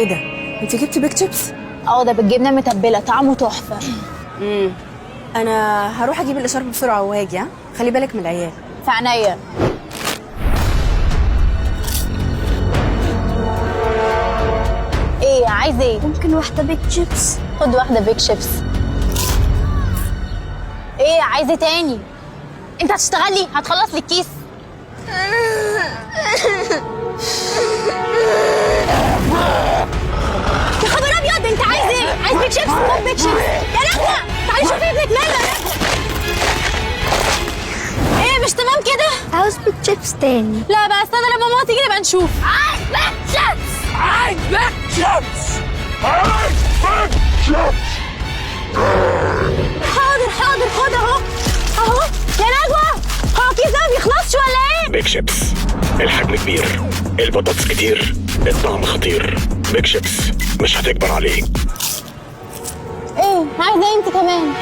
ايه ده؟ انت جبتي بيك شيبس؟ اه ده بالجبنه متبله طعمه تحفه. انا هروح اجيب الاشارب بسرعه وهاجي. ها خلي بالك من العيال. في عينيا. ايه عايز ايه؟ ممكن واحدة بيك شيبس؟ خد واحده بيك شيبس. ايه عايز ايه تاني؟ انت هتشتغلي هتخلص لي الكيس. يا خبر ابيض انت عايز ايه؟ عايز بيك شيبس؟ خد بيك شيبس. يا نجوى تعالي شوفي ابنك ماله يا نجوى. ايه مش تمام كده؟ عاوز بيك شيبس تاني. لا بقى استنى لما ماما تيجي نبقى نشوف. عايز بيك شيبس. عايز بيك شيبس. عايز بيك شيبس. حاضر خد اهو. اهو يا نجوى هو الكيس ده ما بيخلصش ولا ايه؟ بيك شيبس الحجم كبير، البطاطس كتير، الطعم خطير. بيك شيبس مش هتكبر عليه. ايه عايزه انت كمان؟